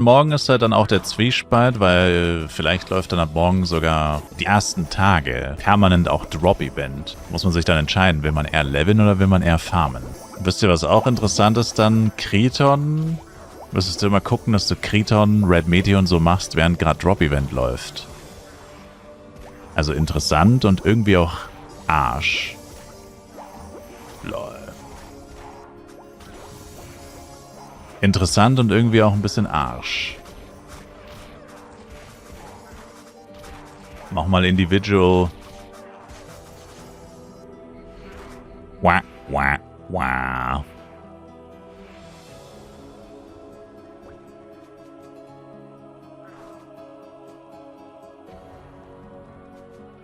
morgen ist halt dann auch der Zwiespalt, weil vielleicht läuft dann ab morgen sogar die ersten Tage permanent auch Drop-Event. Muss man sich dann entscheiden, will man eher leveln oder will man eher farmen. Wisst ihr, was auch interessant ist dann? Kriton. Müsstest du immer gucken, dass du Kriton, Red Meteor so machst, während gerade Drop-Event läuft. Also interessant und irgendwie auch Arsch. Lol. Interessant und irgendwie auch ein bisschen Arsch. Mach mal Individual. Wah, wah, wah.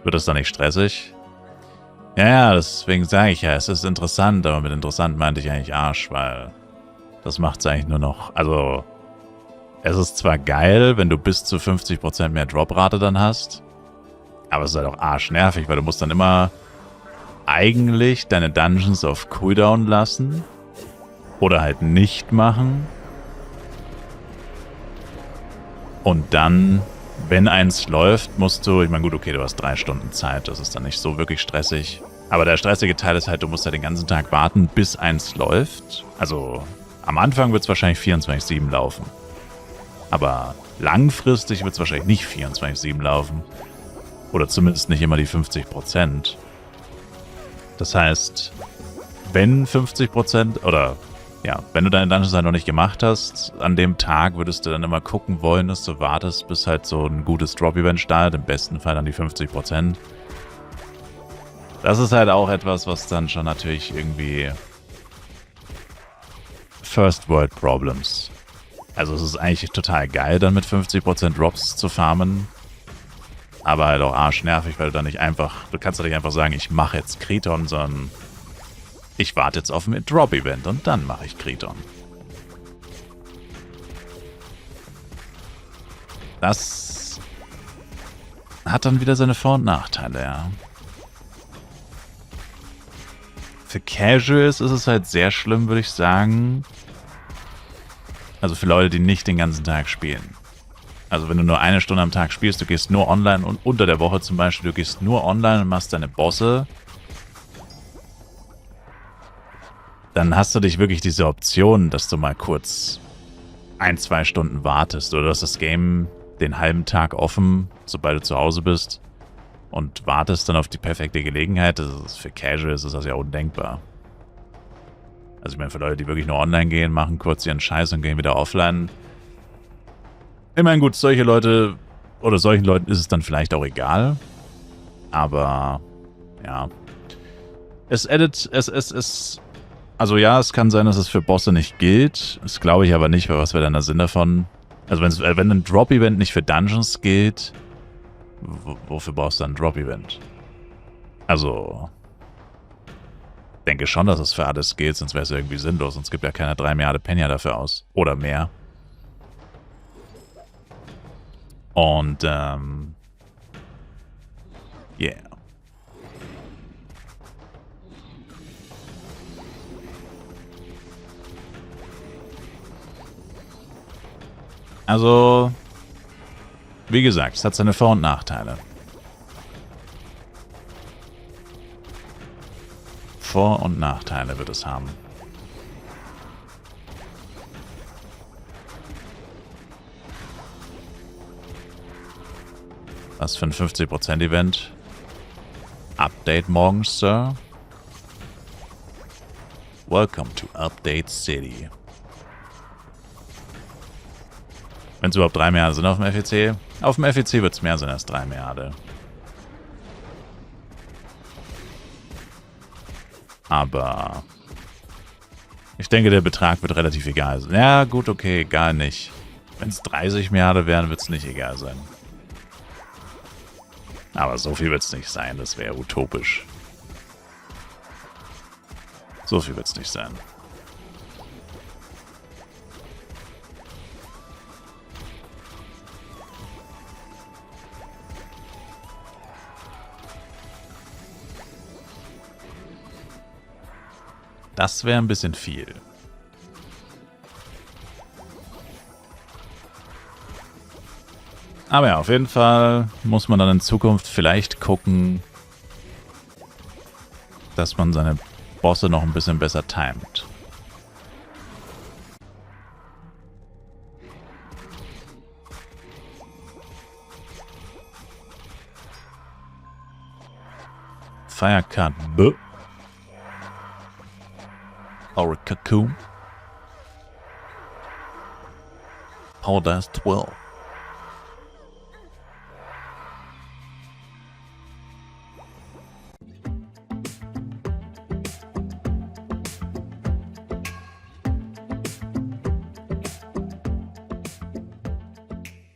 Wird das dann nicht stressig? Ja, deswegen sage ich ja, es ist interessant, aber mit interessant meinte ich eigentlich Arsch, weil das macht es eigentlich nur noch, also es ist zwar geil, wenn du bis zu 50% mehr Droprate dann hast, aber es ist halt auch arschnervig, weil du musst dann immer eigentlich deine Dungeons auf Cooldown lassen oder halt nicht machen und dann, wenn eins läuft, musst du, ich meine gut, okay, du hast 3 Stunden Zeit, das ist dann nicht so wirklich stressig, aber der stressige Teil ist halt, du musst halt den ganzen Tag warten, bis eins läuft, also am Anfang wird es wahrscheinlich 24/7 laufen. Aber langfristig wird es wahrscheinlich nicht 24/7 laufen. Oder zumindest nicht immer die 50%. Das heißt, wenn 50% oder ja, wenn du deine Dungeons halt noch nicht gemacht hast, an dem Tag würdest du dann immer gucken wollen, dass du wartest, bis halt so ein gutes Drop-Event startet. Im besten Fall dann die 50%. Das ist halt auch etwas, was dann schon natürlich irgendwie First World Problems. Also es ist eigentlich total geil, dann mit 50% Drops zu farmen. Aber halt auch arschnervig, weil du dann nicht einfach, du kannst ja nicht einfach sagen, ich mache jetzt Kriton, sondern ich warte jetzt auf ein Drop-Event und dann mache ich Kriton. Das hat dann wieder seine Vor- und Nachteile, ja. Für Casuals ist es halt sehr schlimm, würde ich sagen. Also für Leute, die nicht den ganzen Tag spielen. Also wenn du nur 1 Stunde am Tag spielst, du gehst nur online und unter der Woche zum Beispiel, du gehst nur online und machst deine Bosse, dann hast du dich wirklich diese Option, dass du mal kurz 1-2 Stunden wartest oder dass das Game den halben Tag offen, sobald du zu Hause bist und wartest dann auf die perfekte Gelegenheit. Das ist, für Casuals ist das ja undenkbar. Also ich meine, für Leute, die wirklich nur online gehen, machen kurz ihren Scheiß und gehen wieder offline. Ich meine, gut, solche Leute oder solchen Leuten ist es dann vielleicht auch egal. Aber, ja. Also ja, es kann sein, dass es für Bosse nicht gilt. Das glaube ich aber nicht, weil was wäre dann der Sinn davon? Also wenn ein Drop-Event nicht für Dungeons gilt, wofür brauchst du dann ein Drop-Event? Also, denke schon, dass es für alles gilt, sonst wäre es irgendwie sinnlos. Sonst gibt ja keiner 3 Milliarden Penja dafür aus. Oder mehr. Und, yeah. Also, wie gesagt, es hat seine Vor- und Nachteile. Vor- und Nachteile wird es haben. Was für ein 50% Event? Update morgen, Sir? Welcome to Update City. Wenn es überhaupt 3 Milliarden sind auf dem FEC. Auf dem FEC wird es mehr sein als 3 Milliarden. Aber ich denke, der Betrag wird relativ egal sein. Ja, gut, okay, egal nicht. Wenn es 30 Milliarden wären, wird es nicht egal sein. Aber so viel wird es nicht sein, das wäre utopisch. So viel wird es nicht sein. Das wäre ein bisschen viel. Aber ja, auf jeden Fall muss man dann in Zukunft vielleicht gucken, dass man seine Bosse noch ein bisschen besser timet. Firecut B. Or Cocoon. Powder 12.